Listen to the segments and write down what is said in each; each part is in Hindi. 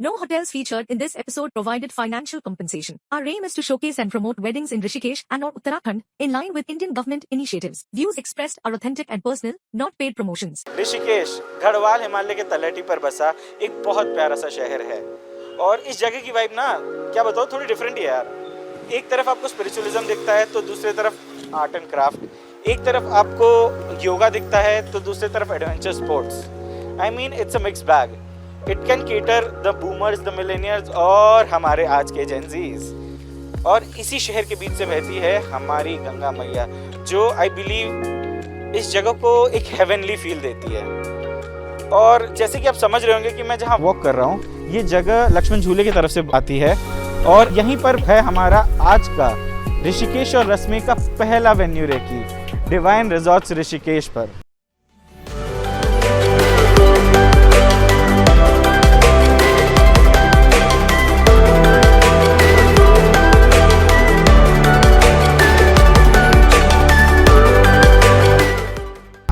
No hotels featured in this episode provided financial compensation. Our aim is to showcase and promote weddings in Rishikesh and or Uttarakhand in line with Indian government initiatives. Views expressed are authentic and personal, not paid promotions. Rishikesh Garhwal Himalaya के तलहटी पर बसा एक बहुत प्यारा सा शहर है और इस जगह की वाइब ना क्या बताओ थोड़ी डिफरेंट है यार। एक तरफ आपको स्पिरिचुअलिज्म दिखता है तो दूसरी तरफ आर्ट एंड क्राफ्ट, एक तरफ आपको योगा दिखता है तो दूसरी तरफ adventure sports. I mean it's a mix bag. It can cater the boomers, the millionaires और हमारे आज के जेनजीज। और इसी शहर के बीच से बहती है हमारी गंगा मैया जो आई बिलीव इस जगह को एक हेवनली फील देती है। और जैसे कि आप समझ रहे होंगे कि मैं जहाँ वॉक कर रहा हूँ ये जगह लक्ष्मण झूले की तरफ से आती है और यहीं पर है हमारा आज का ऋषिकेश और रश्मि का पहला venue recce divine resorts Rishikesh पर।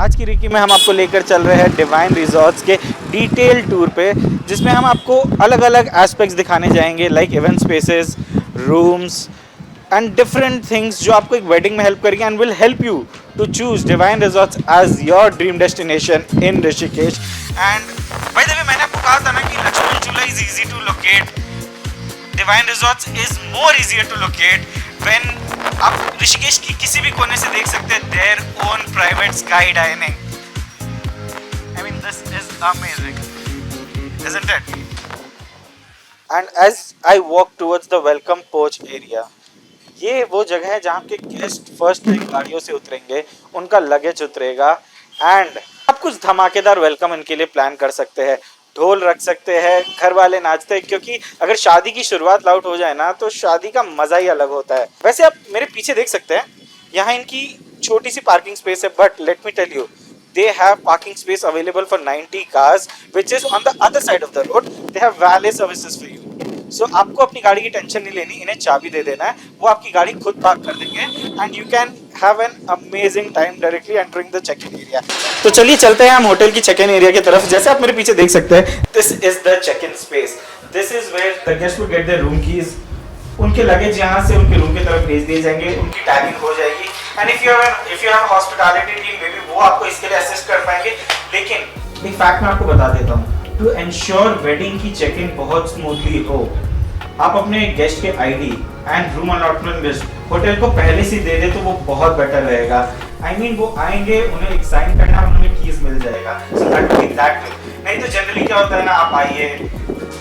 आज की रेकी में हम आपको लेकर चल रहे हैं डिवाइन रिजॉर्ट्स के डिटेल टूर पे, जिसमें हम आपको अलग अलग एस्पेक्ट्स दिखाने जाएंगे like event spaces, rooms and different things जो आपको एक वेडिंग में हेल्प करेंगे and will help you to choose divine resorts as your dream destination in Rishikesh. And by the way मैंने आपको कहा था ना कि Lakshman Jhula is easy to locate, divine resorts is more easier to locate when आप ऋषिकेश की किसी भी कोने से देख सकते हैं their own private sky dining. I mean this is amazing, isn't it? And as I walk towards the welcome porch area, ये वो जगह है जहाँ के गेस्ट फर्स्ट गाड़ियों से उतरेंगे, उनका लगेज उतरेगा एंड आप कुछ धमाकेदार वेलकम इनके लिए प्लान कर सकते हैं। ढोल रख सकते हैं, घर वाले नाचते हैं, क्योंकि अगर शादी की शुरुआत लाउड हो जाए ना तो शादी का मजा ही अलग होता है। वैसे आप मेरे पीछे देख सकते हैं यहाँ इनकी छोटी सी पार्किंग स्पेस है, but let me tell you they have parking space available for 90 cars which is on the other side of the road. They have valet services for you. So आपको अपनी गाड़ी की टेंशन नहीं लेनी, इन्हें चाबी दे देना है, वो आपकी गाड़ी खुद पार्क कर देंगे and you can have an amazing time directly entering the check-in area. तो चलिए चलते हैं हम होटल की check-in area की तरफ। जैसे आप मेरे पीछे देख सकते हैं this is the check-in space. This is where the guests will get their room keys. उनके लगेज यहाँ से उनके रूम की तरफ भेज दिए जाएंगे, उनकी टैगिंग हो जाएगी and if you have hospitality team may be वो आपको इसके लिए असिस्ट कर पाएंगे। लेकिन एक फैक्ट मैं आपको बता देता हूँ, टू एंश्योर वेडिंग की चेक इन बहुत स्मूथली हो, आप अपने गेस्ट के ID and room allotment list hotel को पहले से दे दे तो वो बहुत बेटर रहेगा। आई मीन वो आएंगे, उन्हें एक साइन करना, उन्हें कीज मिल जाएगा। So that will be that way. नहीं तो जनरली क्या होता है ना, आप आइए,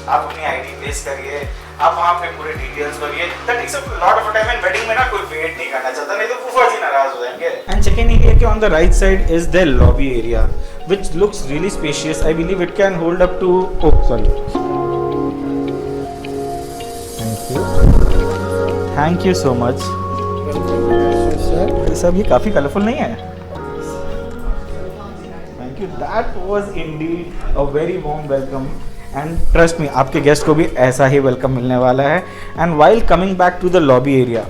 आप अपनी आईडी प्लेस करिए, आप वहाँ पे पूरे डिटेल्स भरिए, that takes a lot of time and wedding में ना कोई वेट नहीं करना चाहता, नहीं तो फूफा जी नाराज हो जाएंगे। एंड चेक इन एरिया के on the right side is the lobby area which looks really spacious. I believe it can hold up to thank you so much सब ये काफी कलरफुल नहीं है? Thank you, that was indeed a very warm welcome and trust me आपके गेस्ट को भी ऐसा ही वेलकम मिलने वाला है। And while coming back to the lobby area,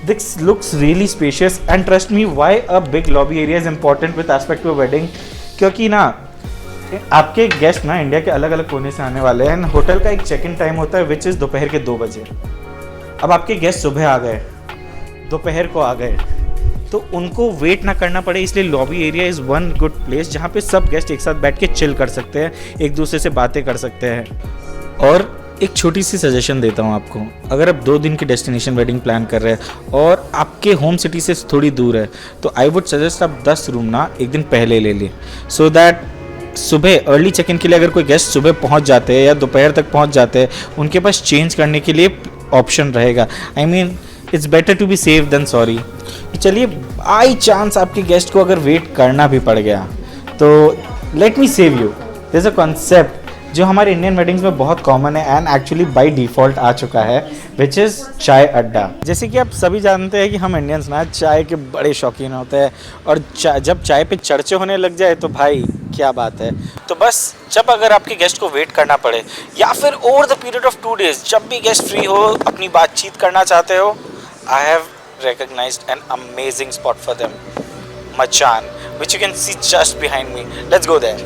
this looks really spacious and trust me why a big lobby area is important with aspect to wedding, क्योंकि ना आपके गेस्ट ना इंडिया के अलग अलग कोने से आने वाले हैं एंड होटल का एक चेक इन टाइम होता है विच इज़ दोपहर के 2 बजे। अब आपके गेस्ट सुबह आ गए, दोपहर को आ गए, तो उनको वेट ना करना पड़े, इसलिए lobby area is one good place जहाँ पे सब गेस्ट एक साथ बैठ के चिल कर सकते हैं, एक दूसरे से बातें कर सकते हैं। और एक छोटी सी सजेशन देता हूँ आपको, अगर आप 2 दिन की डेस्टिनेशन वेडिंग प्लान कर रहे हैं और आपके होम सिटी से थोड़ी दूर है तो आई वुड सजेस्ट आप 10 रूम ना एक दिन पहले ले लें, सो दैट सुबह अर्ली चेक इन के लिए अगर कोई गेस्ट सुबह पहुँच जाते हैं या दोपहर तक पहुँच जाते हैं, उनके पास चेंज करने के लिए ऑप्शन रहेगा। I mean it's better to be safe than sorry. चलिए बाई चांस आपके गेस्ट को अगर वेट करना भी पड़ गया तो let me save you, this a concept जो हमारे इंडियन वेडिंग्स में बहुत कॉमन है एंड एक्चुअली बाय डिफ़ॉल्ट आ चुका है, विच इज़ चाय अड्डा। जैसे कि आप सभी जानते हैं कि हम इंडियंस ना चाय के बड़े शौकीन होते हैं और जब चाय पे चर्चे होने लग जाए तो भाई क्या बात है। तो बस जब अगर आपके गेस्ट को वेट करना पड़े या फिर over the period of 2 days जब भी गेस्ट फ्री हो, अपनी बातचीत करना चाहते हो, I have recognized an amazing spot for them, Machan, which you can see just behind me. Let's go there.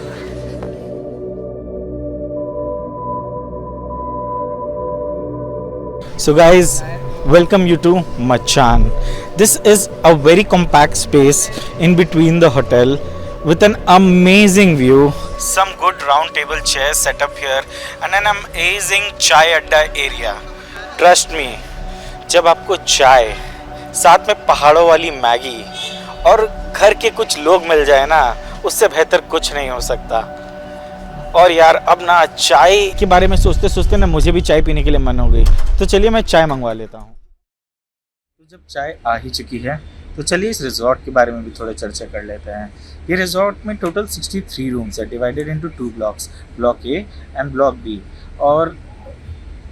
So guys, welcome you to Machan. This is a very compact space in between the hotel with an amazing view. Some good round table chairs set up here and an amazing chai adda area. Trust me, जब आपको चाय साथ में पहाड़ों वाली मैगी और घर के कुछ लोग मिल जाए ना, उससे बेहतर कुछ नहीं हो सकता। और यार अब ना चाय के बारे में सोचते सोचते ना मुझे भी चाय पीने के लिए मन हो गई, तो चलिए मैं चाय मंगवा लेता हूँ। तो जब चाय आ ही चुकी है तो चलिए इस रिजॉर्ट के बारे में भी थोड़ा चर्चा कर लेते हैं। ये रिजॉर्ट में टोटल 63 रूम्स है, divided into 2 blocks, block A and block B. और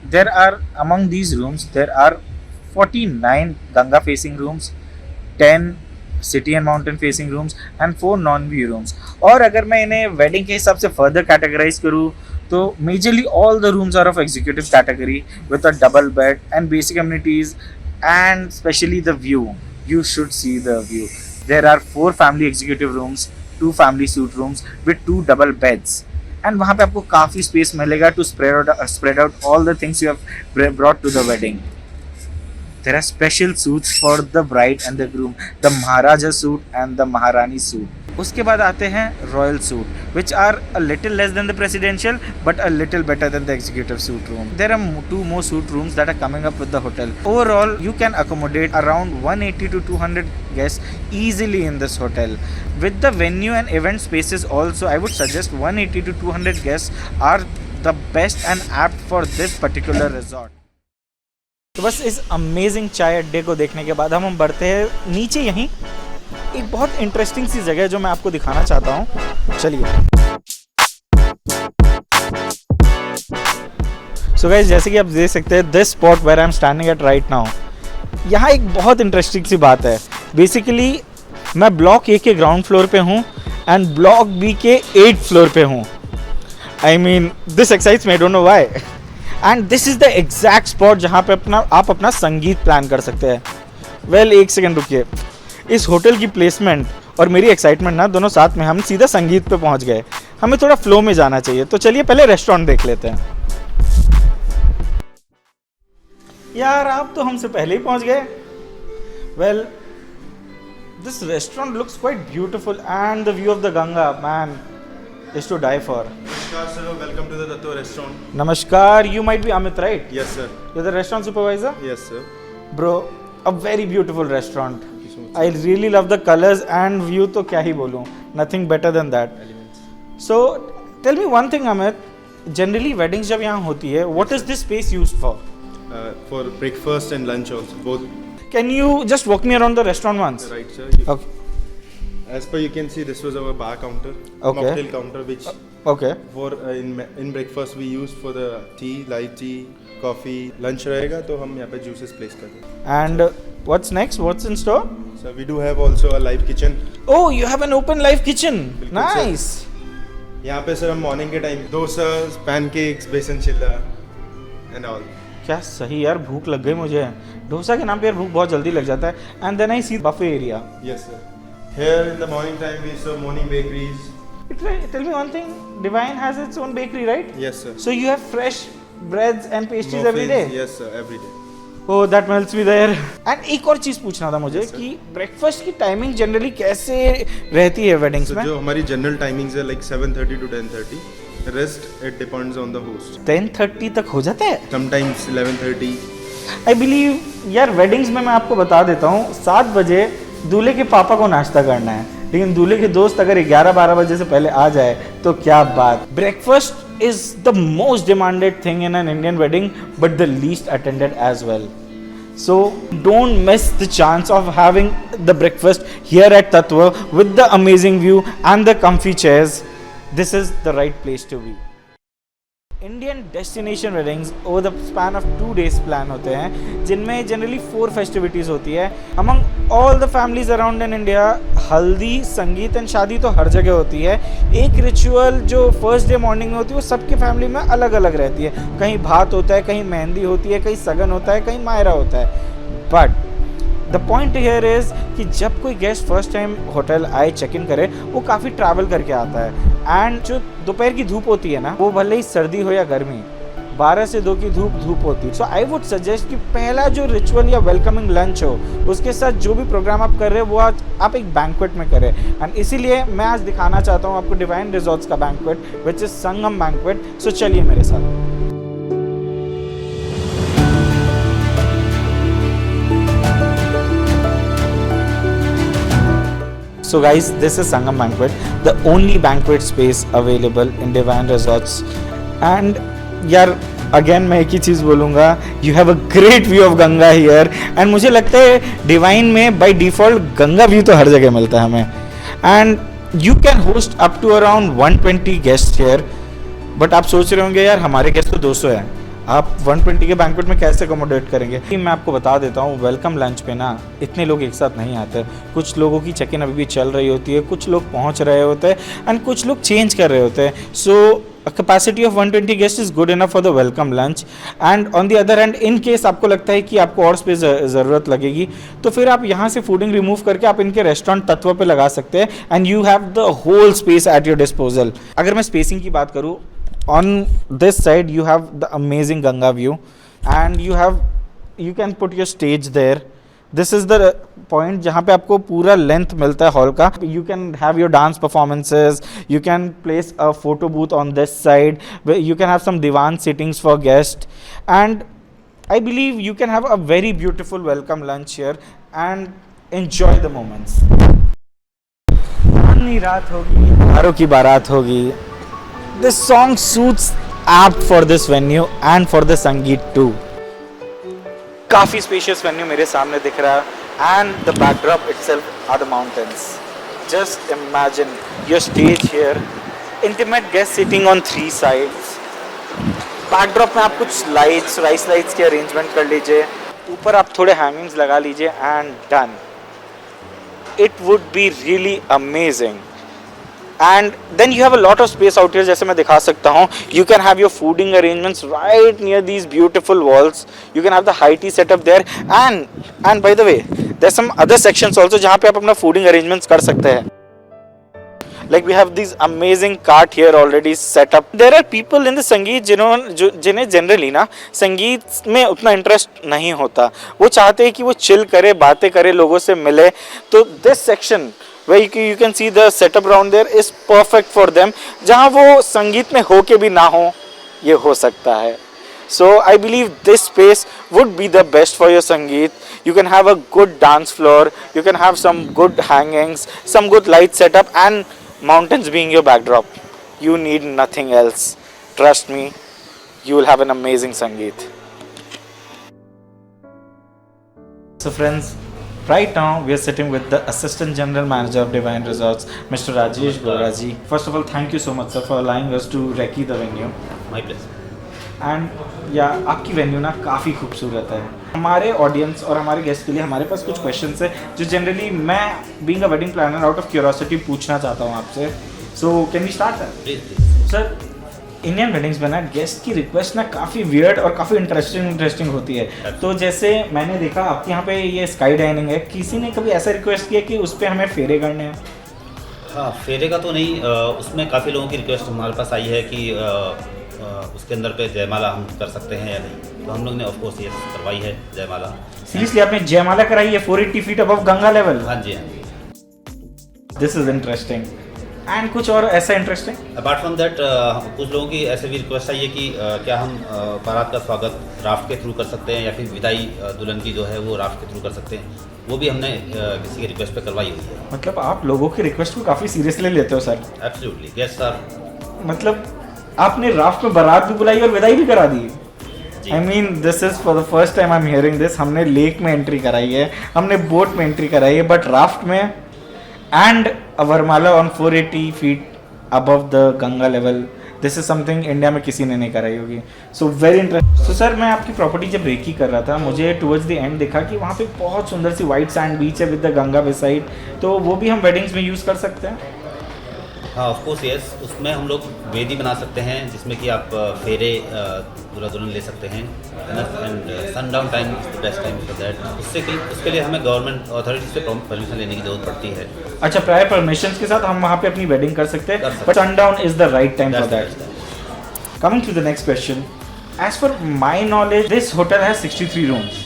there are among these rooms there are 49 Ganga facing rooms, 10 city and mountain facing rooms and 4 non view rooms. और अगर मैं इन्हें वेडिंग के हिसाब से फर्दर कैटेगराइज करूँ तो majorly all the rooms are of executive category with a double bed and basic amenities and especially the view. You should see the view. There are 4 family executive rooms, 2 family suite rooms with 2 double beds. And वहाँ पे आपको काफ़ी space मिलेगा to spread out all the things you have brought to the wedding. There are special suits for the bride and the groom, the Maharaja suit and the Maharani suit. उसके बाद आते हैं royal suit, which are a little less than the presidential but a little better than the executive suite room. There are 2 more suite rooms that are coming up with the hotel. Overall, you can accommodate around 180 to 200 guests easily in this hotel. With the venue and event spaces also, I would suggest 180 to 200 guests are the best and apt for this particular resort. तो बस इस अमेजिंग चाय अड्डे को देखने के बाद हम बढ़ते हैं नीचे। यहीं एक बहुत इंटरेस्टिंग सी जगह है जो मैं आपको दिखाना चाहता हूँ, चलिए। सो गाइस, जैसे कि आप देख सकते हैं this spot where I am standing at right now, यहाँ एक बहुत इंटरेस्टिंग सी बात है। बेसिकली मैं ब्लॉक ए के ग्राउंड फ्लोर पे हूँ एंड ब्लॉक बी के 8th फ्लोर पे हूँ। आई mean this excites me, I don't know why. And this is the exact spot जहाँ पे आप अपना संगीत प्लान कर सकते हैं। वेल, एक सेकेंड रुकिए। इस होटल की प्लेसमेंट और मेरी एक्साइटमेंट ना दोनों साथ में हम सीधा संगीत पे पहुंच गए। हमें थोड़ा फ्लो में जाना चाहिए, तो चलिए पहले रेस्टोरेंट देख लेते हैं। यार आप तो हमसे पहले ही पहुंच गए। Well, this restaurant looks quite beautiful and the view of the Ganga, man, is to die for. Namaskar sir, welcome to the Tattva restaurant. Namaskar, you might be Amit, right? Yes sir. You're the restaurant supervisor? Yes sir. Bro, a very beautiful restaurant. Thank you so much. I really love the colors and view, तो क्या ही बोलूँ, nothing better than that. Elements. So tell me one thing, Amit. Generally weddings जब यहाँ होती है, what is this space used for? For breakfast and lunch also, both. Can you just walk me around the restaurant once? Right sir. Okay. As per you can see, this was our bar counter, Okay. mocktail counter, which Okay. for in breakfast we used for the tea, light tea, coffee. Lunch रहेगा तो हम यहाँ पे juices place करते हैं. And what's next? What's in store? So we do have also a live kitchen. Oh, you have an open live kitchen. बिल्कुल, sir. Nice. यहाँ पे सर हम morning के time डोसा, pancakes, बेसन चिल्ला and all. क्या सही यार, भूख लग गई मुझे। डोसा के नाम पे यार भूख बहुत जल्दी लग जाता है। And then I see buffet area. Yes sir. Here in the morning time we serve morning bakeries. Tell me one thing. Divine has its own bakery, right? Yes sir. So you have fresh breads and pastries every day. Muffins, yes sir, every day. Oh, that melts me there. And एक और चीज़ पूछना था मुझे Yes, sir. कि ब्रेकफास्ट की टाइमिंग जनरली कैसे रहती है वेडिंग्स So में? जो हमारी जनरल टाइमिंग्स है like 7:30 to 10:30. Rest it depends on the host. 10:30 तक हो जाता है? Sometimes 11:30. आई बिलीव यार वेडिंग्स में मैं आपको बता देता हूँ 7 बजे दूल्हे के पापा को नाश्ता करना है, लेकिन दूल्हे के दोस्त अगर 11-12 बजे से पहले आ जाए तो क्या बात। Breakfast is the most demanded thing in an Indian wedding but the least attended as well. So don't miss the chance of having the breakfast here at Tattva with the amazing view and the comfy chairs. This is the right place to be. Indian destination weddings over the span of 2 days plan होते हैं, जिनमें जनरली 4 फेस्टिविटीज़ होती है among all the families around in India. हल्दी, संगीत एंड शादी तो हर जगह होती है. एक रिचुअल जो फर्स्ट डे मॉर्निंग में होती है वो सबके फैमिली में अलग अलग रहती है. कहीं भात होता है, कहीं मेहंदी होती है, कहीं सगन होता है, कहीं मायरा होता है. But the point here is कि जब कोई गेस्ट फर्स्ट टाइम होटल आए, चेक इन करे, वो काफ़ी ट्रैवल करके आता है. एंड जो दोपहर की धूप होती है ना, वो भले ही सर्दी हो या गर्मी, 12 से 2 की धूप होती है। सो आई वुड सजेस्ट कि पहला जो रिचुअल या वेलकमिंग लंच हो, उसके साथ जो भी प्रोग्राम आप कर रहे हो वो आज आप एक बैंक्वेट में करें। एंड इसीलिए मैं आज दिखाना चाहता हूँ आपको डिवाइन रिजॉर्ट्स का banquet which is Sangam banquet. So चलिए मेरे साथ। So guys, this is Sangam Banquet, the only banquet space available in Divine Resorts. And यार अगेन मैं एक ही चीज़ बोलूँगा, you have a great view of Ganga here. and मुझे लगता है डिवाइन में by default गंगा व्यू तो हर जगह मिलता है हमें। and you can host up to around 120 guests here. But आप सोच रहे होंगे यार हमारे गेस्ट तो 200 है, आप 120 के बैंक्वेट में कैसे अकोमोडेट करेंगे? मैं आपको बता देता हूँ, वेलकम लंच पे ना इतने लोग एक साथ नहीं आते। कुछ लोगों की चेक इन अभी भी चल रही होती है, कुछ लोग पहुँच रहे होते हैं एंड कुछ लोग चेंज कर रहे होते हैं। So capacity of 120 guest is good enough for the welcome lunch. And on the other hand, in case आपको लगता है कि आपको और स्पेस ज़रूरत लगेगी तो फिर आप यहाँ से फूडिंग रिमूव करके आप इनके रेस्टोरेंट तत्व पे लगा सकते हैं and you have the whole space at your disposal. अगर मैं स्पेसिंग की बात करूँ, on this side you have the amazing Ganga view and you can put your stage there. This is the point जहाँ पे आपको पूरा लेंथ मिलता है हॉल का। You can have your dance performances, you can place a photo booth on this side, you can have some divan sittings for guests, and I believe you can have a very beautiful welcome lunch here and enjoy the moments. चांदनी रात होगी, तारों की बारात होगी। This song suits apt for this venue and for the Sangeet too. काफी spacious venue मेरे सामने दिख रहा है and the backdrop itself are the mountains. Just imagine your stage here, intimate guests sitting on 3 sides. Backdrop में आप कुछ lights, rice lights के arrangement कर लीजिए, ऊपर आप थोड़े hangings लगा लीजिए and done. It would be really amazing. And then you have a lot of space out here, जैसे मैं दिखा सकता हूँ. You can have your fooding arrangements right near these beautiful walls. You can have the high tea setup there. And by the way, there's some other sections also जहाँ पे आप अपना fooding arrangements कर सकते हैं. Like we have these amazing cart here already set up. There are people in the संगीत जिन्हें generally ना संगीत में उतना इंटरेस्ट नहीं होता. वो चाहते हैं कि वो चिल करे, बातें करे, लोगों से मिले. तो this section where you can see the setup around there is perfect for them. जहाँ वो संगीत में हो के भी ना हो, ये हो सकता है. So I believe this space would be the best for your sangeet. You can have a good dance floor, you can have some good hangings, some good light setup, and mountains being your backdrop. You need nothing else. Trust me, you will have an amazing sangeet. So friends, right now we are sitting with the Assistant General Manager of Divine Resorts, Mr. Rajesh Boraji. First of all, thank you so much sir for allowing us to recce the venue. My pleasure. And या आपकी वेन्यू ना काफ़ी खूबसूरत है. हमारे ऑडियंस और हमारे गेस्ट के लिए हमारे पास कुछ क्वेश्चंस है जो जनरली मैं being a wedding planner out of curiosity पूछना चाहता हूँ आपसे. So can we start sir? Indian weddings में ना गेस्ट की रिक्वेस्ट ना काफ़ी वियर्ड और काफ़ी इंटरेस्टिंग होती है. तो जैसे मैंने देखा आपके यहाँ पे ये स्काई डाइनिंग है, किसी ने कभी ऐसा रिक्वेस्ट किया कि उस पर हमें फेरे करने हैं? हाँ, फेरे का तो नहीं, उसमें काफ़ी लोगों की रिक्वेस्ट हमारे पास आई है कि उसके अंदर पे जयमाला हम कर सकते हैं या नहीं. तो हम लोग ने ऑफ कोर्स ये करवाई है जयमाला. सीरियसली आपने जयमाला कराई है 480 फीट अबव गंगा लेवल? हाँ जी. This is interesting. एंड कुछ और ऐसा इंटरेस्टिंग? अपार्ट फ्रॉम दैट कुछ लोगों की ऐसे भी रिक्वेस्ट आई है कि क्या हम बारात का स्वागत राफ्ट के थ्रू कर सकते हैं या फिर विदाई दुल्हन की जो है वो राफ्ट के थ्रू कर सकते हैं. वो भी हमने किसी की रिक्वेस्ट पे करवाई हुई है. मतलब आप लोगों की रिक्वेस्ट को काफ़ी सीरियसली लेते हो सर? Absolutely, yes sir. मतलब आपने राफ्ट में बारात भी बुलाई और विदाई भी करा दी? I mean this is for the first time I am hearing this. हमने लेक में एंट्री कराई है, हमने बोट में एंट्री कराई है, बट राफ्ट में एंड वरमाला on 480 feet above the Ganga level, this is something India में किसी ने नहीं कराई होगी. So very interesting. So sir, मैं आपकी प्रॉपर्टी जब रेकी कर रहा था मुझे टुवर्ड्स द एंड दिखा कि वहाँ पे बहुत सुंदर सी वाइट सैंड बीच है विद द गंगा बिसाइड. तो वो भी हम वेडिंग्स में यूज़ कर सकते हैं? हाँ, ऑफ कोर्स यस. उसमें हम लोग वेदी बना सकते हैं जिसमें कि आप फेरे दूल्हा दुल्हन ले सकते हैं. And sundown time is the best time for that. उसके लिए हमें गवर्नमेंट अथॉरिटीज से परमिशन लेने की जरूरत पड़ती है. अच्छा, प्रायर परमिशन के साथ हम वहाँ पे अपनी वेडिंग कर सकते हैं, but sundown is the right time for that. Coming to the next question, As per my knowledge, this hotel has 63 rooms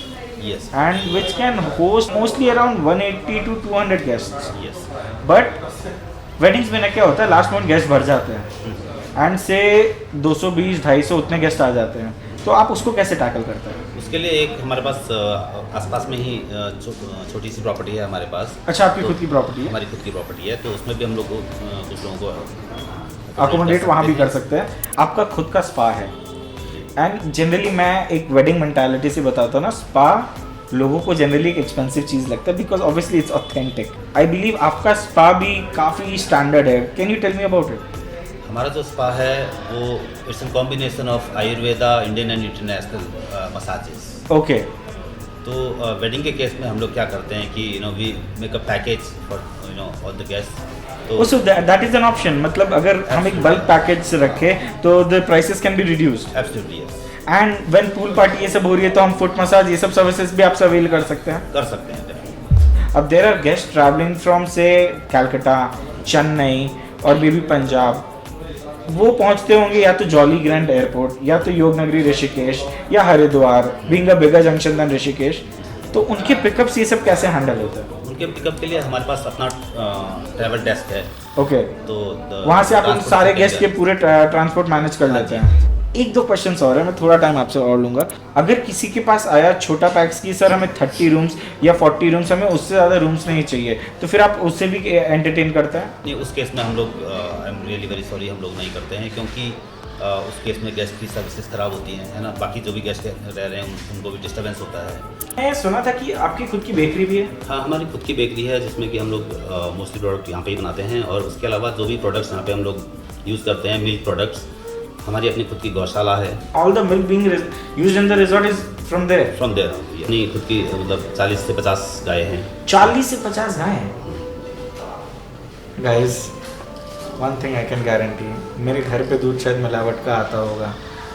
Yes. and which can host mostly around 180 to 200 guests. Yes. But weddings में ना क्या होता है, लास्ट मोमेंट गेस्ट भर जाते हैं एंड से 220-250 उतने गेस्ट आ जाते हैं, तो आप उसको कैसे टैकल करते हैं? उसके लिए एक हमारे पास आसपास में ही छोटी सी प्रॉपर्टी है हमारे पास। अच्छा, आपकी खुद की प्रॉपर्टी है? हमारी खुद की प्रॉपर्टी है, तो उसमें भी हम लोग कुछ लोगों को अकोमोडेट वहाँ भी कर सकते हैं। आपका खुद का स्पा है एंड जनरली मैं एक वेडिंग मेंटालिटी से बताता हूँ ना, स्पा लोगों को जनरली एक एक्सपेंसिव चीज़ लगता है because obviously it's authentic. I believe आपका स्पा भी काफ़ी स्टैंडर्ड है। Can you tell me about it? हमारा जो स्पा है वो it's in combination of Ayurveda, Indian and international massages. Okay. तो वेडिंग के केस में हम लोग क्या करते हैं कि we make a package for all the guest. तो so that is an option, मतलब अगर हम एक बल्क पैकेज रखें तो the prices can be reduced. Absolutely yes. And when pool party ये सब हो रही है तो हम फुट मसाज ये सब सर्विसेज भी आपसे अवेल कर सकते हैं? कर सकते हैं definitely। अब there are guest travelling from से कैलकाटा, चेन्नई और मे बी पंजाब, वो पहुंचते होंगे या तो जॉली ग्रैंड एयरपोर्ट या तो योगनगरी ऋषिकेश या Haridwar, being a bigger junction than Rishikesh, तो उनके पिकअप्स ये सब कैसे हैंडल होता है? उनके पिकअप के लिए हमारे पास अपना ट्रैवल डेस्क है। ओके। तो वहाँ से आप उन सारे गेस्ट के पूरे ट्रांसपोर्ट मैनेज कर लेते हैं। एक दो क्वेश्चंस और है, मैं थोड़ा टाइम आपसे और लूँगा। अगर किसी के पास आया छोटा पैक्स की सर हमें 30 रूम्स या 40 रूम्स, हमें उससे ज़्यादा रूम्स नहीं चाहिए, तो फिर आप उससे भी एंटरटेन करते हैं? नहीं, उस केस में हम लोग I am really very sorry हम लोग नहीं करते हैं, क्योंकि उस केस में गेस्ट की सर्विसेज ख़राब होती हैं, है ना। बाकी जो भी गेस्ट रह रहे हैं उनको भी डिस्टर्बेंस होता है। मैं सुना था कि आपकी खुद की बेकरी भी है? हाँ, हमारी खुद की बेकरी है जिसमें कि हम लोग मोस्टली प्रोडक्ट यहाँ पे ही बनाते हैं, और उसके अलावा जो भी प्रोडक्ट्स यहाँ पे हम लोग यूज़ करते हैं, मिल्क प्रोडक्ट्स, हमारी अपनी खुद की गौशाला है। All the milk being used in the resort is from there? From there अपनी खुद की मतलब 40 से 50 गाय हैं। 40 से 50 गाय हैं? Guys, one thing I can guarantee, मेरे घर पे दूध शायद मिलावट का आता होगा,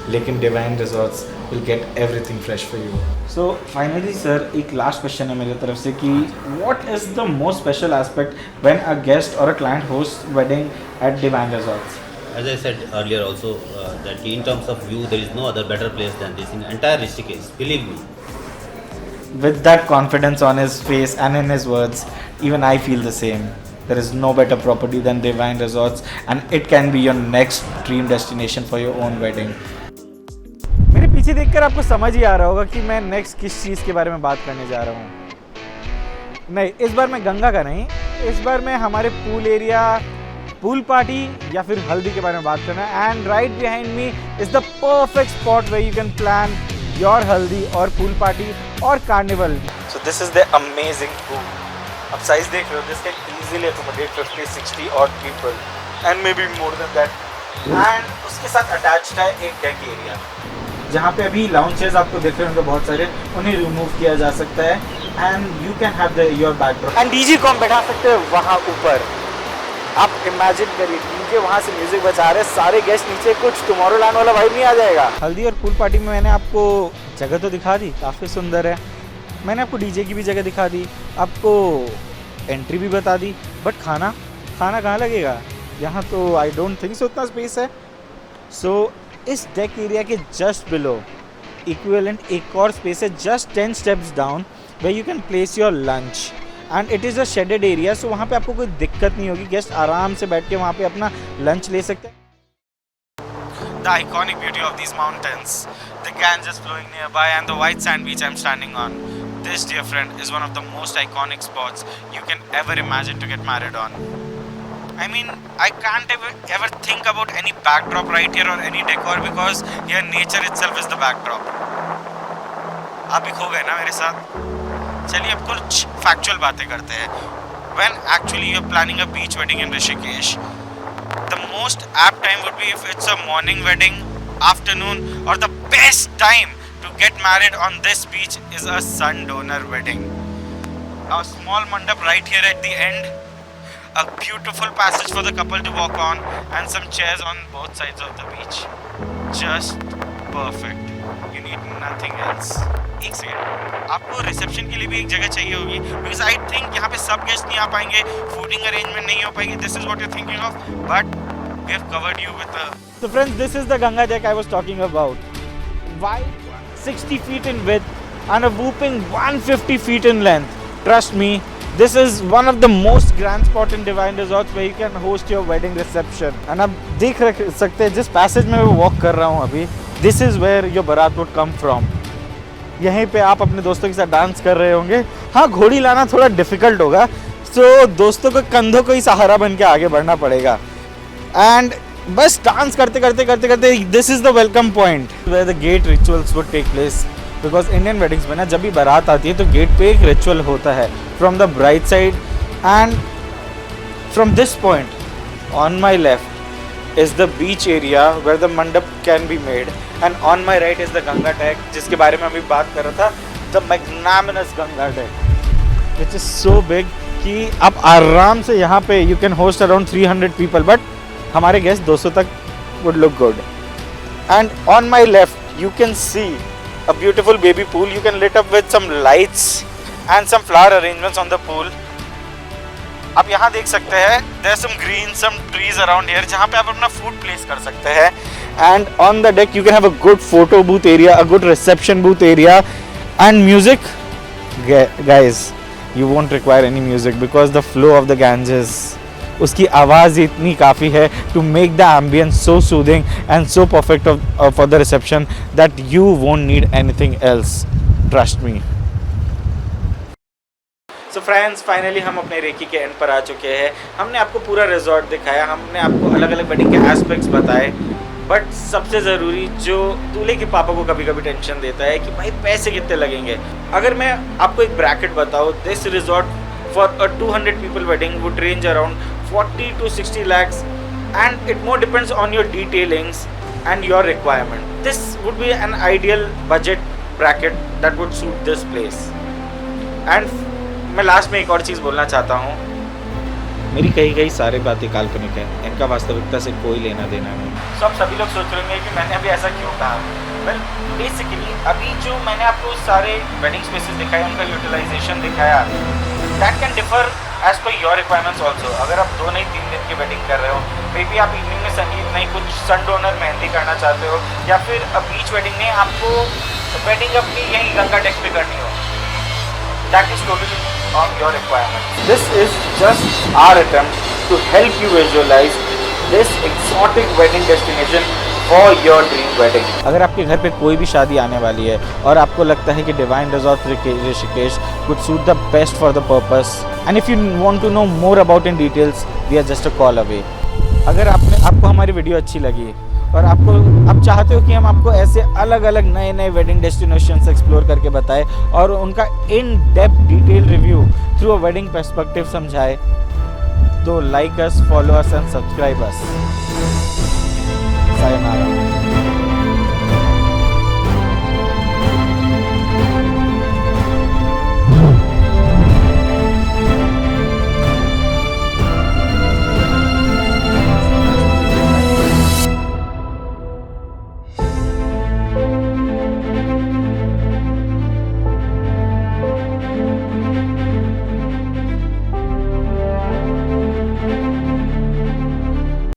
लेकिन divine resorts will get everything fresh for you. So finally sir, एक last question है मेरी तरफ से कि what is the most special aspect when a guest or a client hosts wedding at Divine Resorts? As I said earlier also, that in terms of view, there is no other better place than this in entire Rishikesh. Believe me. With that confidence on his face and in his words, even I feel the same. There is no better property than Divine Resorts, and it can be your next dream destination for your own wedding. मेरे पीछे देखकर आपको समझ ही आ रहा होगा कि मैं नेक्स्ट किस चीज़ के बारे में बात करने जा रहा हूँ। नहीं, इस बार मैं गंगा का नहीं, इस बार मैं हमारे पूल एरिया, पूल पार्टी या फिर हल्दी के बारे में बात करना है। And right behind me is the perfect spot where you can plan your haldi और पूल पार्टी और carnival. So this is the amazing pool. अब साइज देख रहे हो, दिस कैन इजीली अकोमोडेट 50-60 और people and may be more than that. And उसके साथ अटैच्ड है एक डेक एरिया जहाँ पे अभी लाउंजेस आपको दिख रहे होंगे बहुत सारे, उन्हें रिमूव किया जा सकता है and you can have your backdrop and DJ को हम बैठा सकते हैं वहाँ ऊपर। आप इमेजिन करिए, डीजे वहाँ से म्यूजिक बजा रहे, सारे गेस्ट नीचे, कुछ टुमारोलैंड वाला वाइब नहीं आ जाएगा? हल्दी और पूल पार्टी में मैंने आपको जगह तो दिखा दी, काफ़ी सुंदर है। मैंने आपको डीजे की भी जगह दिखा दी, आपको एंट्री भी बता दी, बट खाना कहाँ लगेगा? यहाँ तो आई डोंट थिंक सो उतना स्पेस है। सो इस डेक एरिया के जस्ट बिलो इक्विवेलेंट एक और स्पेस है, just 10 steps down, where you can place your lunch and it is a shaded area. So वहाँ पे आपको कोई दिक्कत नहीं होगी, गेस्ट आराम से बैठ के वहाँ पे अपना लंच ले सकते हैं। The iconic beauty of these mountains, the Ganges flowing nearby and the white sand beach I'm standing on. This, dear friend, is one of the most iconic spots you can ever imagine to get married on. I mean, I can't ever think about any backdrop right here or any decor because here nature itself is the backdrop. आप भी खो गए ना मेरे साथ? चलिए अब कुछ फैक्चुअल बातें करते हैं। When actually you're planning a beach wedding in Rishikesh, the most apt time would be if it's a morning wedding, afternoon, or the best time to get married on this beach is a sun donor wedding. A small mandap right here at the end, a beautiful passage for the couple to walk on, and some chairs on both sides of the beach. Just perfect. You need nothing else. एक सेकेंड, आपको रिसेप्शन के लिए भी एक जगह चाहिए होगी बिकॉज आई थिंक यहाँ पे सब गेस्ट नहीं आ पाएंगे, फूडिंग अरेंजमेंट नहीं हो पाएगी। This is what you thinking of, but we have covered you with the. So friends, this is the Ganga deck I was talking about. wide, 60 feet in width, and a whooping 150 feet in length. Trust me, this is one of the most grand spot in Divine Resorts where you can host your wedding reception. And आप देख सकते हैं जिस पैसेज में मैं वॉक कर रहा हूँ अभी, this is where your barat would come from. यहीं पे आप अपने दोस्तों के साथ डांस कर रहे होंगे. हाँ, घोड़ी लाना थोड़ा डिफिकल्ट होगा, तो दोस्तों को कंधों को ही सहारा बन के आगे बढ़ना पड़ेगा. एंड बस डांस करते करते this is the welcome point where the gate rituals would take place. Because Indian weddings में ना जब भी बारात आती है तो गेट पे एक रिचुअल होता है from the bride side. And from this point on my left is the beach area where the mandap can be made, and on my right is the Ganga deck, जिसके बारे में अभी बात कर रहा था, the magnanimous Ganga deck which is so big कि आप आराम से यहाँ पे you can host around 300 people, but हमारे गेस्ट 200 तक would look good. And on my left you can see a beautiful baby pool. You can lit up with some lights and some flower arrangements on the pool. आप यहाँ देख सकते हैं there are some green, some trees around here जहाँ पे आप अपना food place कर सकते हैं. And on the deck you can have a good photo booth area, a good reception booth area, and music. Guys, you won't require any music because the flow of the Ganges, उसकी आवाज़ इतनी काफ़ी है to make the ambience so soothing and so perfect for the reception that you won't need anything else, trust me. So friends, finally हम अपने रेकी के एंड पर आ चुके हैं. हमने आपको पूरा रिजॉर्ट दिखाया, हमने आपको अलग अलग वेडिंग के एस्पेक्ट्स बताए, बट सबसे ज़रूरी जो दूल्हे के पापा को कभी कभी टेंशन देता है कि भाई पैसे कितने लगेंगे. अगर मैं आपको एक ब्रैकेट बताऊँ, this resort for a 200 people wedding would range around 40 to 60 lakhs, and it more depends on your detailings and your requirement. This would be an ideal budget bracket that would suit this place. And मैं लास्ट में एक और चीज़ बोलना चाहता हूँ. मेरी कई सारी बातें काल्पनिक है, इनका वास्तविकता से कोई लेना देना नहीं. तो आप सभी लोग सोच रहे होंगे कि मैंने अभी ऐसा क्यों कहा. वेल, बेसिकली अभी जो मैंने आपको सारे वेडिंग स्पेसेस दिखाए, उनका यूटिलाइजेशन दिखाया, that can differ as per your requirements also. अगर आप 2 नहीं 3 दिन की वेडिंग कर रहे हो, मे बी आप इवनिंग में संगीत नहीं, कुछ सन डोनर मेहंदी करना चाहते हो, या फिर बीच वेडिंग में आपको वेडिंग अपनी यहीं गंगा डेक पे करनी हो, that is totally on your requirements. This is just our attempt to help you visualize this exotic wedding destination for your dream wedding. अगर आपके घर पे कोई भी शादी आने वाली है और आपको लगता है कि divine resort Rishikesh could suit the best for the purpose, and if you want to know more about in details, we are just a call away. अगर आपको हमारी वीडियो अच्छी लगी और आप चाहते हो कि हम आपको ऐसे अलग अलग नए वेडिंग डेस्टिनेशंस एक्सप्लोर करके बताएं और उनका in depth detail review through a wedding perspective समझाए, तो like us, follow us and subscribe us. Sayonara.